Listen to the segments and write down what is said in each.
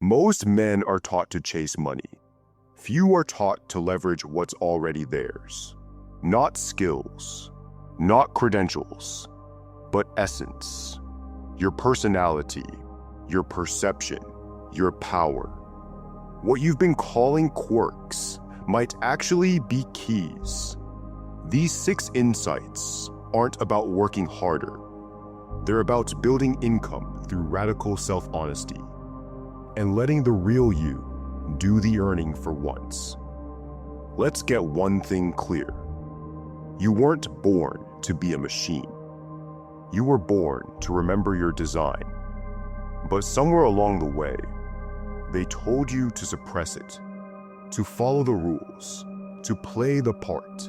Most men are taught to chase money. Few are taught to leverage what's already theirs. Not skills, not credentials, but essence. Your personality, your perception, your power. What you've been calling quirks might actually be keys. These 6 insights aren't about working harder. They're about building income through radical self-honesty and letting the real you do the earning for once. Let's get one thing clear. You weren't born to be a machine. You were born to remember your design. But somewhere along the way, they told you to suppress it, to follow the rules, to play the part.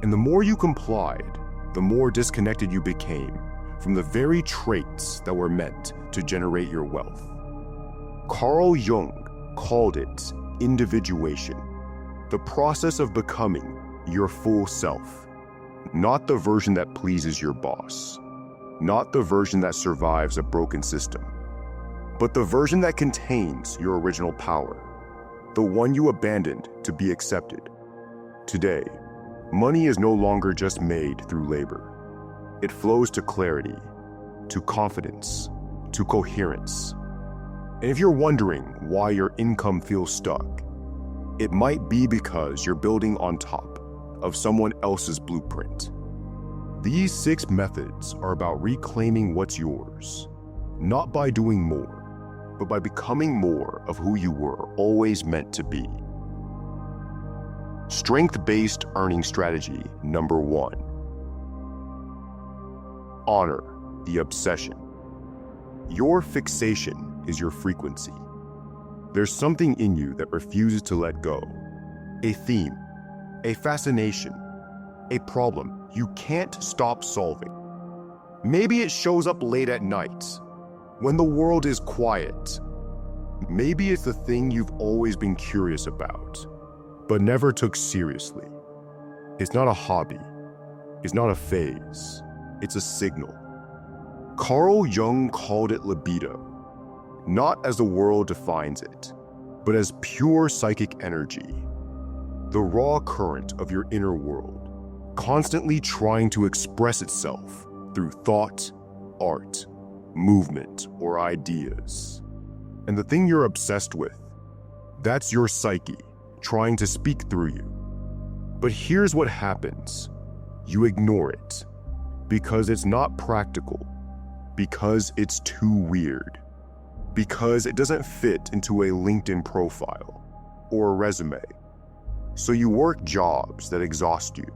And the more you complied, the more disconnected you became from the very traits that were meant to generate your wealth. Carl Jung called it individuation, the process of becoming your full self, not the version that pleases your boss, not the version that survives a broken system, but the version that contains your original power, the one you abandoned to be accepted. Today, money is no longer just made through labor. It flows to clarity, to confidence, to coherence. And if you're wondering why your income feels stuck, it might be because you're building on top of someone else's blueprint. These 6 methods are about reclaiming what's yours, not by doing more, but by becoming more of who you were always meant to be. Strength-based earning strategy number 1. Honor the obsession. Your fixation is your frequency. There's something in you that refuses to let go. A theme, a fascination, a problem you can't stop solving. Maybe it shows up late at night, when the world is quiet. Maybe it's the thing you've always been curious about, but never took seriously. It's not a hobby. It's not a phase. It's a signal. Carl Jung called it libido, not as the world defines it, but as pure psychic energy, the raw current of your inner world, constantly trying to express itself through thought, art, movement, or ideas. And the thing you're obsessed with, that's your psyche trying to speak through you. But here's what happens. You ignore it because it's not practical, because it's too weird, because it doesn't fit into a LinkedIn profile or a resume. So you work jobs that exhaust you.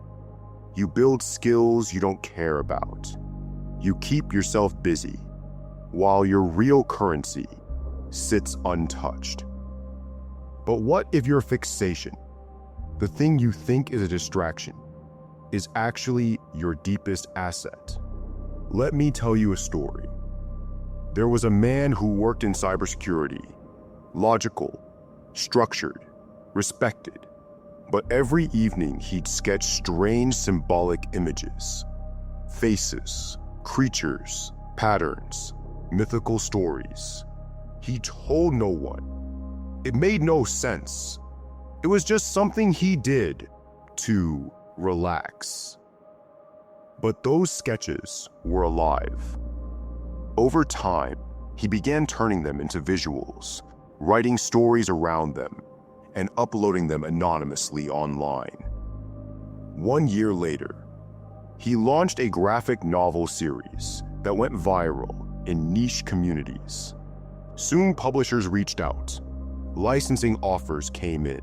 You build skills you don't care about. You keep yourself busy while your real currency sits untouched. But what if your fixation, the thing you think is a distraction, is actually your deepest asset? Let me tell you a story. There was a man who worked in cybersecurity, logical, structured, respected, but every evening he'd sketch strange symbolic images, faces, creatures, patterns, mythical stories. He told no one. It made no sense. It was just something he did to relax. But those sketches were alive. Over time, he began turning them into visuals, writing stories around them, and uploading them anonymously online. 1 year later, he launched a graphic novel series that went viral in niche communities. Soon publishers reached out, licensing offers came in,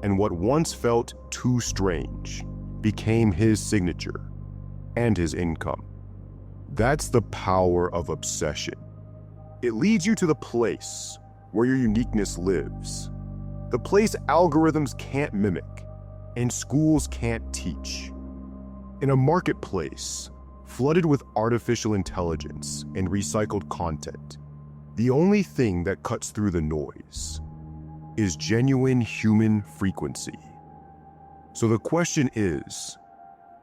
and what once felt too strange became his signature and his income. That's the power of obsession. It leads you to the place where your uniqueness lives, the place algorithms can't mimic and schools can't teach. In a marketplace flooded with artificial intelligence and recycled content, the only thing that cuts through the noise is genuine human frequency. So the question is,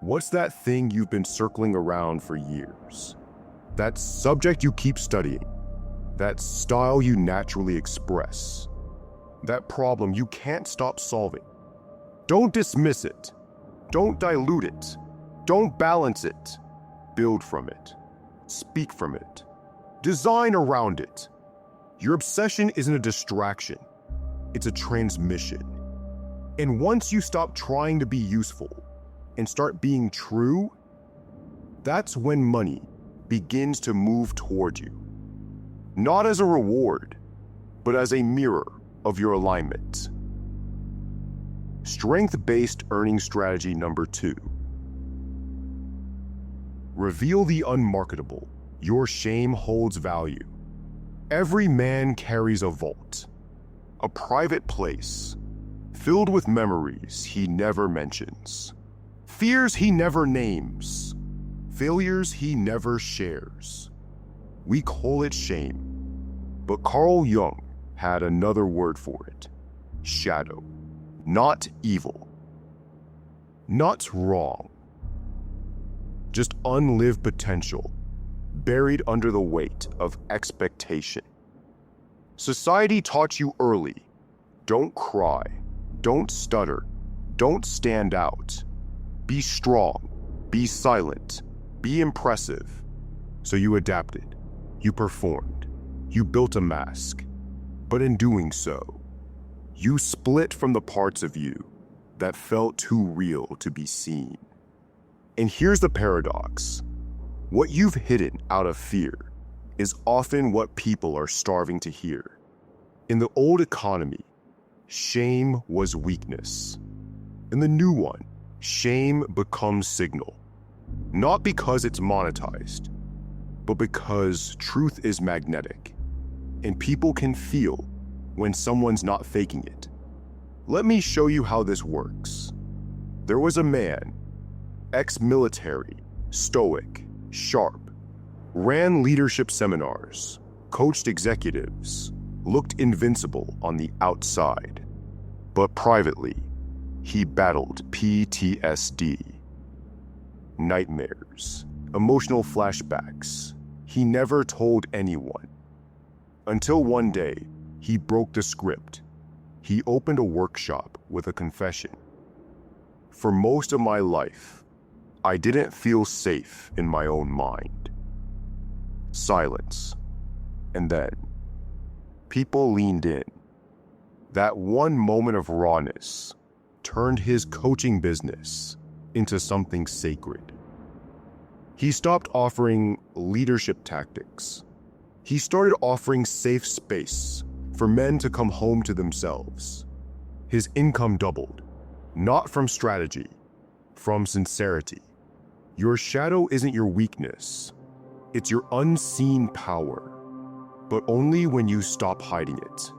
what's that thing you've been circling around for years? That subject you keep studying? that style you naturally express, that problem you can't stop solving. Don't dismiss it. Don't dilute it. Don't balance it. Build from it. Speak from it. Design around it. Your obsession isn't a distraction. It's a transmission. And once you stop trying to be useful and start being true, that's when money begins to move toward you. Not as a reward, but as a mirror of your alignment. Strength-based earning strategy number 2. Reveal the unmarketable. Your shame holds value. Every man carries a vault, a private place, filled with memories he never mentions, fears he never names, failures he never shares. We call it shame, but Carl Jung had another word for it: shadow. Not evil, not wrong, just unlived potential, buried under the weight of expectation. Society taught you early: don't cry, don't stutter, don't stand out. Be strong, be silent, be impressive. So you adapted, you performed, you built a mask. But in doing so, you split from the parts of you that felt too real to be seen. And here's the paradox. What you've hidden out of fear is often what people are starving to hear. In the old economy, shame was weakness. In the new one, shame becomes signal. Not because it's monetized, but because truth is magnetic, and people can feel when someone's not faking it. Let me show you how this works. There was a man, ex-military, stoic, sharp, ran leadership seminars, coached executives, looked invincible on the outside. But privately, he battled PTSD, nightmares, emotional flashbacks. He never told anyone. Until one day, he broke the script. He opened a workshop with a confession. For most of my life, I didn't feel safe in my own mind. Silence. And then, people leaned in. That one moment of rawness turned his coaching business into something sacred. He stopped offering leadership tactics. He started offering safe space for men to come home to themselves. His income doubled, not from strategy, from sincerity. Your shadow isn't your weakness. It's your unseen power, but only when you stop hiding it.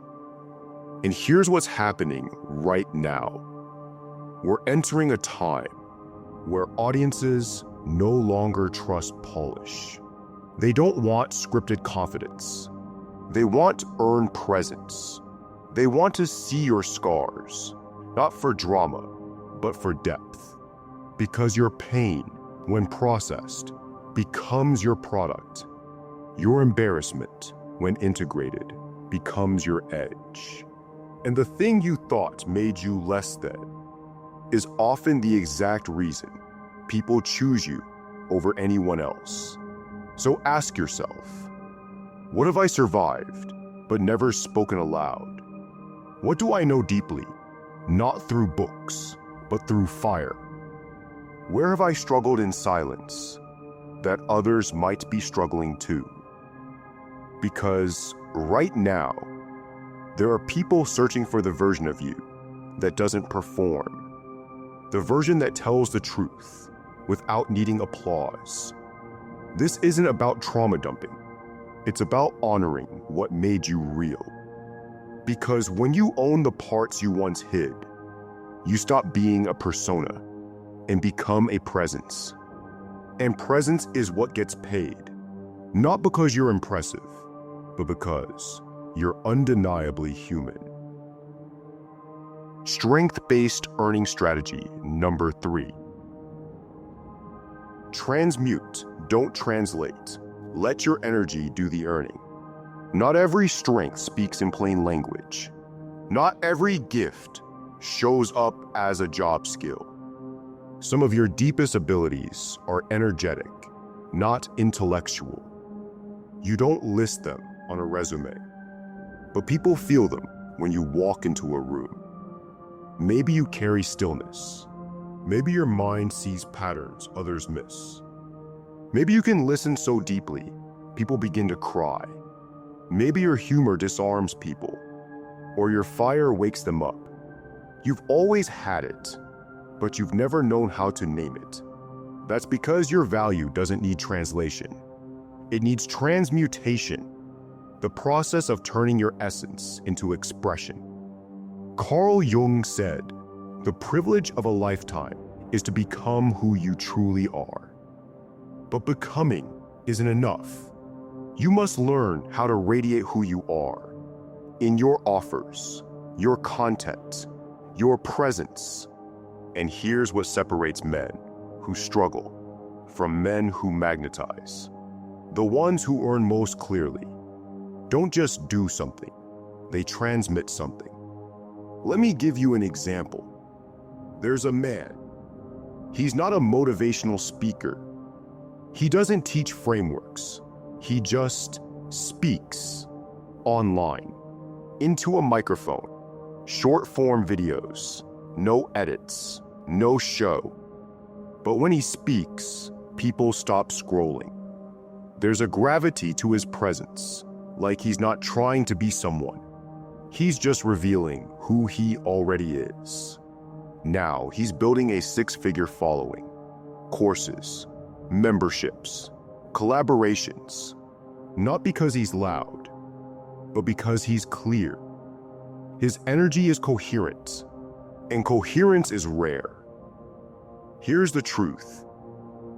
And here's what's happening right now. We're entering a time where audiences no longer trust polish. They don't want scripted confidence. They want earned presence. They want to see your scars, not for drama, but for depth. Because your pain, when processed, becomes your product. Your embarrassment, when integrated, becomes your edge. And the thing you thought made you less than is often the exact reason people choose you over anyone else. So ask yourself, what have I survived, but never spoken aloud? What do I know deeply, not through books, but through fire? Where have I struggled in silence that others might be struggling too? Because right now, there are people searching for the version of you that doesn't perform, the version that tells the truth without needing applause. This isn't about trauma dumping. It's about honoring what made you real. Because when you own the parts you once hid, you stop being a persona and become a presence. And presence is what gets paid, not because you're impressive, but because you're undeniably human. Strength-based earning strategy number 3. Transmute, don't translate. Let your energy do the earning. Not every strength speaks in plain language. Not every gift shows up as a job skill. Some of your deepest abilities are energetic, not intellectual. You don't list them on a resume, but people feel them when you walk into a room. Maybe you carry stillness. Maybe your mind sees patterns others miss. Maybe you can listen so deeply, people begin to cry. Maybe your humor disarms people, or your fire wakes them up. You've always had it, but you've never known how to name it. That's because your value doesn't need translation. It needs transmutation, the process of turning your essence into expression. Carl Jung said, "The privilege of a lifetime is to become who you truly are." But becoming isn't enough. You must learn how to radiate who you are in your offers, your content, your presence. And here's what separates men who struggle from men who magnetize. The ones who earn most clearly don't just do something, they transmit something. Let me give you an example. There's a man. He's not a motivational speaker. He doesn't teach frameworks. He just speaks online into a microphone. Short-form videos, no edits, no show. But when he speaks, people stop scrolling. There's a gravity to his presence, like he's not trying to be someone. He's just revealing who he already is. Now he's building a six-figure following, courses, memberships, collaborations, not because he's loud, but because he's clear. His energy is coherent, and coherence is rare. Here's the truth.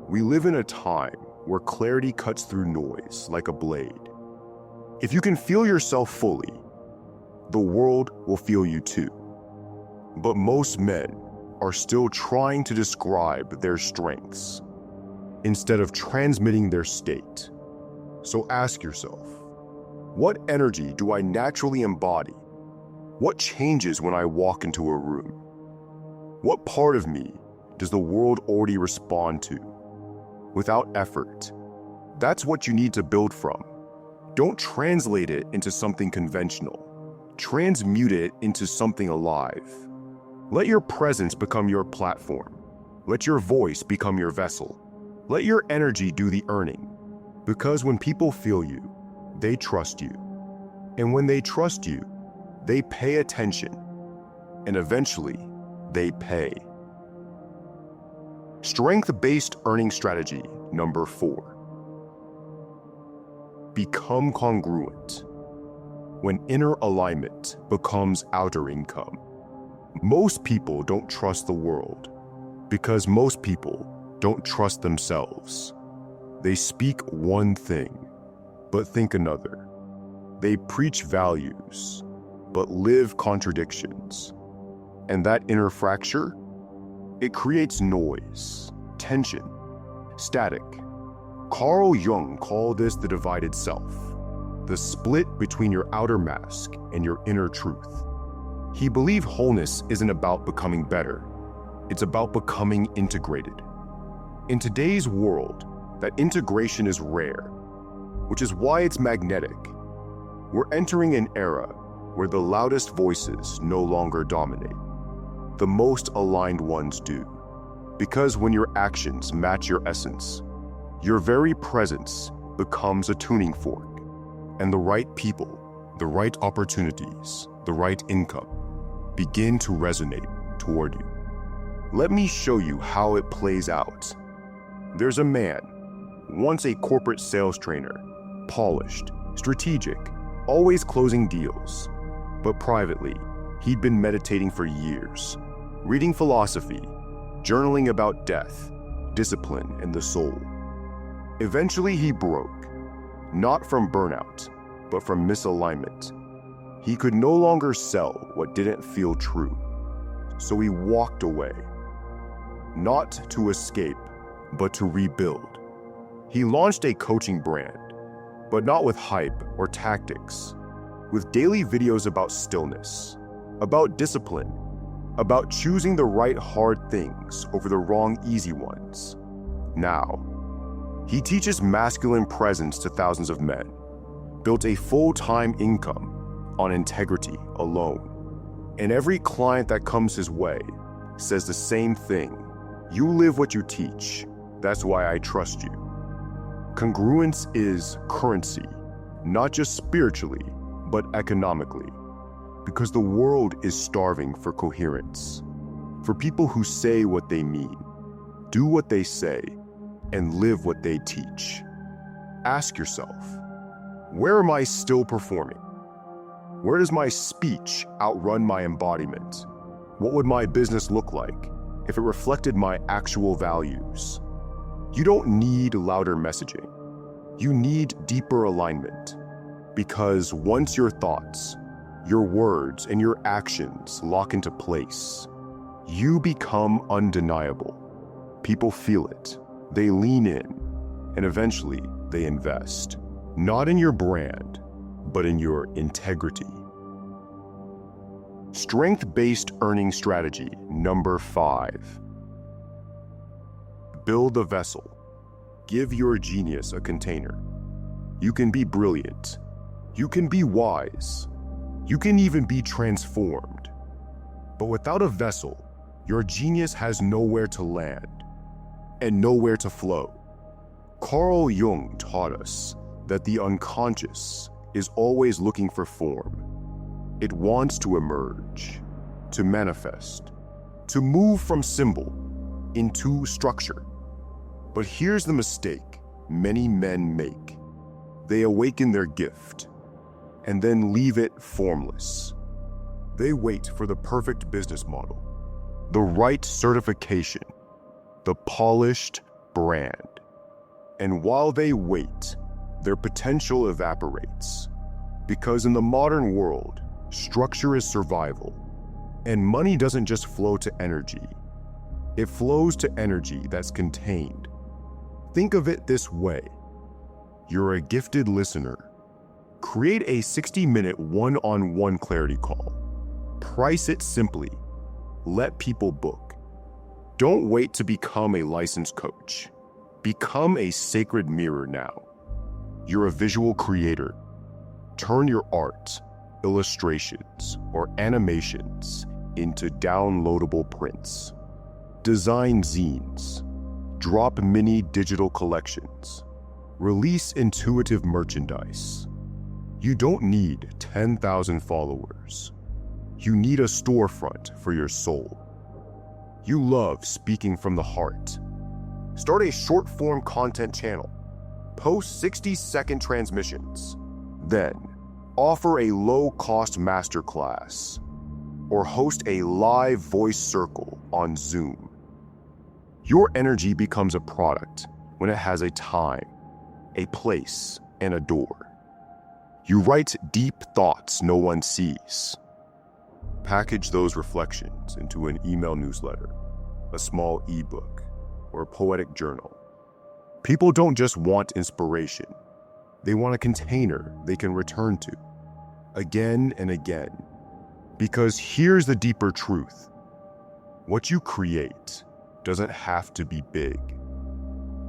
We live in a time where clarity cuts through noise like a blade. If you can feel yourself fully, the world will feel you too. But most men are still trying to describe their strengths instead of transmitting their state. So ask yourself, what energy do I naturally embody? What changes when I walk into a room? What part of me does the world already respond to? Without effort, that's what you need to build from. Don't translate it into something conventional. Transmute it into something alive. Let your presence become your platform. Let your voice become your vessel. Let your energy do the earning. Because when people feel you, they trust you. And when they trust you, they pay attention. And eventually, they pay. Strength-based earning strategy number 4. Become congruent. When inner alignment becomes outer income. Most people don't trust the world because most people don't trust themselves. They speak one thing, but think another. They preach values, but live contradictions. And that inner fracture, it creates noise, tension, static. Carl Jung called this the divided self, the split between your outer mask and your inner truth. He believed wholeness isn't about becoming better, it's about becoming integrated. In today's world, that integration is rare, which is why it's magnetic. We're entering an era where the loudest voices no longer dominate. The most aligned ones do. Because when your actions match your essence, your very presence becomes a tuning fork, and the right people, the right opportunities, the right income begin to resonate toward you. Let me show you how it plays out. There's a man, once a corporate sales trainer, polished, strategic, always closing deals. But privately, he'd been meditating for years, reading philosophy, journaling about death, discipline, and the soul. Eventually he broke, not from burnout, but from misalignment. He could no longer sell what didn't feel true, so he walked away. Not to escape, but to rebuild. He launched a coaching brand, but not with hype or tactics. With daily videos about stillness, about discipline, about choosing the right hard things over the wrong easy ones. Now, he teaches masculine presence to thousands of men, built a full-time income on integrity alone. And every client that comes his way says the same thing. You live what you teach. That's why I trust you. Congruence is currency, not just spiritually, but economically. Because the world is starving for coherence, for people who say what they mean, do what they say, and live what they teach. Ask yourself, where am I still performing? Where does my speech outrun my embodiment? What would my business look like if it reflected my actual values? You don't need louder messaging. You need deeper alignment. Because once your thoughts, your words, and your actions lock into place, you become undeniable. People feel it, they lean in, and eventually they invest. Not in your brand, but in your integrity. Strength-based earning strategy number 5. Build a vessel. Give your genius a container. You can be brilliant. You can be wise. You can even be transformed. But without a vessel, your genius has nowhere to land and nowhere to flow. Carl Jung taught us that the unconscious is always looking for form. It wants to emerge, to manifest, to move from symbol into structure. But here's the mistake many men make. They awaken their gift and then leave it formless. They wait for the perfect business model, the right certification, the polished brand. And while they wait, their potential evaporates. Because in the modern world, structure is survival, and money doesn't just flow to energy. It flows to energy that's contained. Think of it this way. You're a gifted listener. Create a 60-minute one-on-one clarity call. Price it simply. Let people book. Don't wait to become a licensed coach. Become a sacred mirror now. You're a visual creator. Turn your art, illustrations, or animations into downloadable prints. Design zines. Drop mini digital collections. Release intuitive merchandise. You don't need 10,000 followers. You need a storefront for your soul. You love speaking from the heart. Start a short-form content channel. Post 60-second transmissions. Then, offer a low-cost masterclass or host a live voice circle on Zoom. Your energy becomes a product when it has a time, a place, and a door. You write deep thoughts no one sees. Package those reflections into an email newsletter, a small ebook, or a poetic journal. People don't just want inspiration. They want a container they can return to, again and again. Because here's the deeper truth. What you create doesn't have to be big.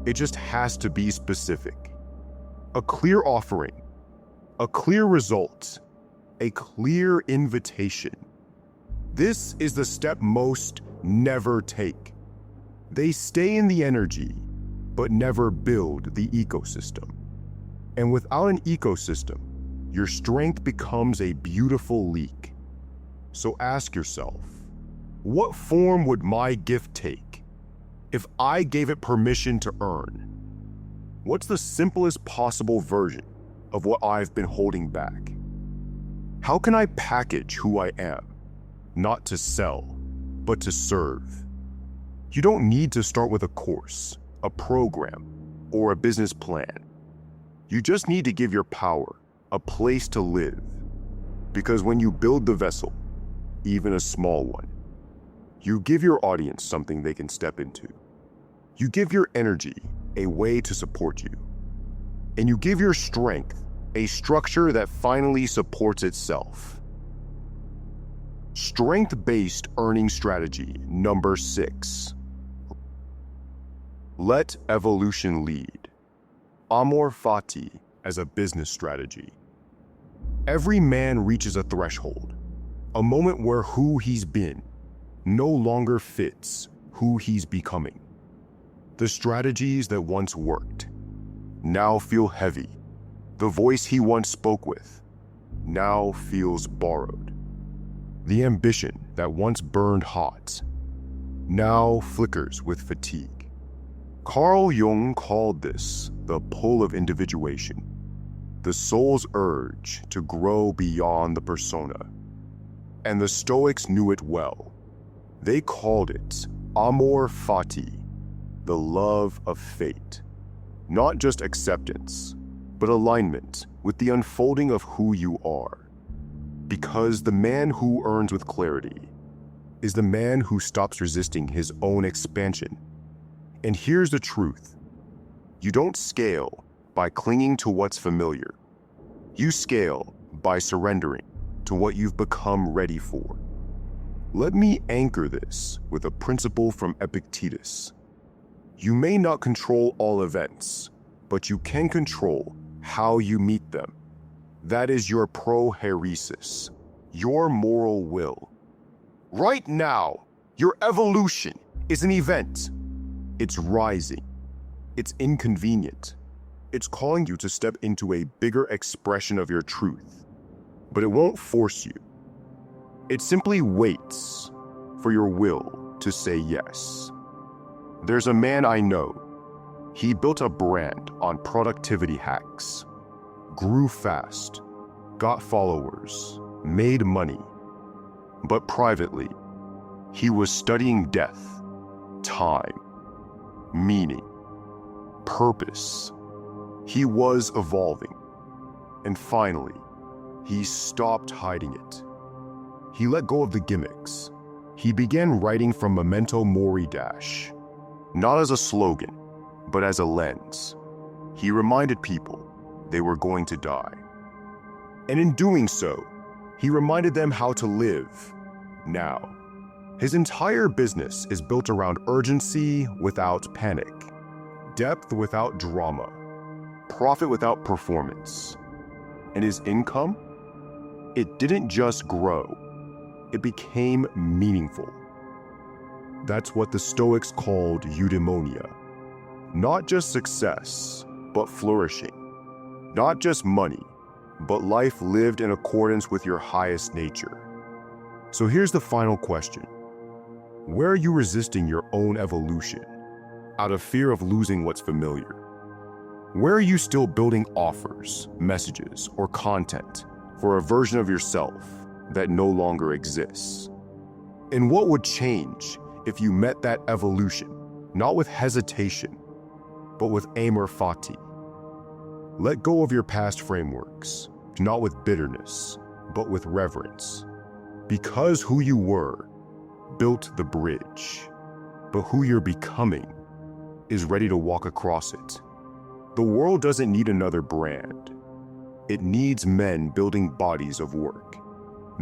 It just has to be specific. A clear offering, a clear result, a clear invitation. This is the step most never take. They stay in the energy, but never build the ecosystem. And without an ecosystem, your strength becomes a beautiful leak. So ask yourself, what form would my gift take if I gave it permission to earn? What's the simplest possible version of what I've been holding back? How can I package who I am, not to sell, but to serve? You don't need to start with a course, a program, or a business plan. You just need to give your power a place to live. Because when you build the vessel, even a small one, you give your audience something they can step into. You give your energy a way to support you. and you give your strength a structure that finally supports itself. Strength-based earning strategy number 6. Let evolution lead. Amor fati as a business strategy. Every man reaches a threshold, a moment where who he's been no longer fits who he's becoming. The strategies that once worked now feel heavy. The voice he once spoke with now feels borrowed. The ambition that once burned hot now flickers with fatigue. Carl Jung called this the pull of individuation, the soul's urge to grow beyond the persona. And the Stoics knew it well. They called it amor fati, the love of fate. Not just acceptance, but alignment with the unfolding of who you are. Because the man who earns with clarity is the man who stops resisting his own expansion. And here's the truth. You don't scale by clinging to what's familiar. You scale by surrendering to what you've become ready for. Let me anchor this with a principle from Epictetus. You may not control all events, but you can control how you meet them. That is your prohairesis, your moral will. Right now, your evolution is an event. It's rising. It's inconvenient. It's calling you to step into a bigger expression of your truth. But it won't force you. It simply waits for your will to say yes. There's a man I know. He built a brand on productivity hacks, grew fast, got followers, made money. But privately, he was studying death, time, meaning, purpose. He was evolving. And finally, he stopped hiding it. He let go of the gimmicks. He began writing from memento mori dash, not as a slogan, but as a lens. He reminded people they were going to die. And in doing so, he reminded them how to live now. His entire business is built around urgency without panic, depth without drama, profit without performance. And his income? It didn't just grow. It became meaningful. That's what the Stoics called eudaimonia. Not just success, but flourishing. Not just money, but life lived in accordance with your highest nature. So here's the final question. Where are you resisting your own evolution out of fear of losing what's familiar? Where are you still building offers, messages, or content for a version of yourself that no longer exists? And what would change if you met that evolution, not with hesitation, but with amor fati? Let go of your past frameworks, not with bitterness, but with reverence. Because who you were built the bridge, but who you're becoming is ready to walk across it. The world doesn't need another brand. It needs men building bodies of work,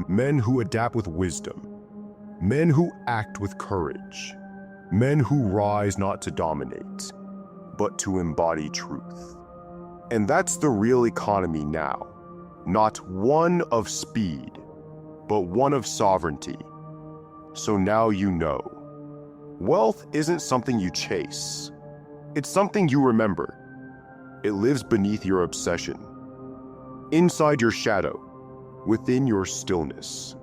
men who adapt with wisdom, men who act with courage, men who rise not to dominate, but to embody truth. And that's the real economy now, not one of speed, but one of sovereignty. So now you know. Wealth isn't something you chase. It's something you remember. It lives beneath your obsession, inside your shadow, within your stillness,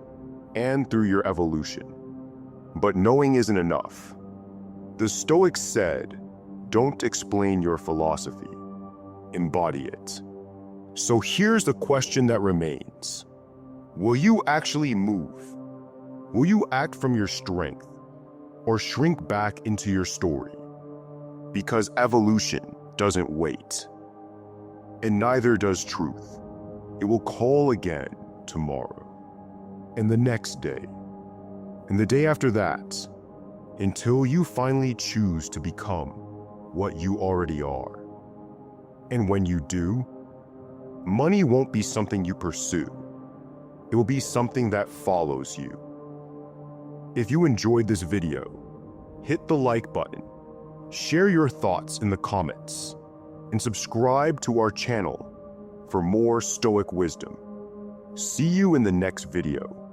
and through your evolution. But knowing isn't enough. The Stoics said, don't explain your philosophy, embody it. So here's the question that remains. Will you actually move? Will you act from your strength or shrink back into your story? Because evolution doesn't wait, and neither does truth. It will call again tomorrow, and the next day, and the day after that, until you finally choose to become what you already are. And when you do, money won't be something you pursue. It will be something that follows you. If you enjoyed this video, hit the like button, share your thoughts in the comments, and subscribe to our channel for more Stoic wisdom. See you in the next video.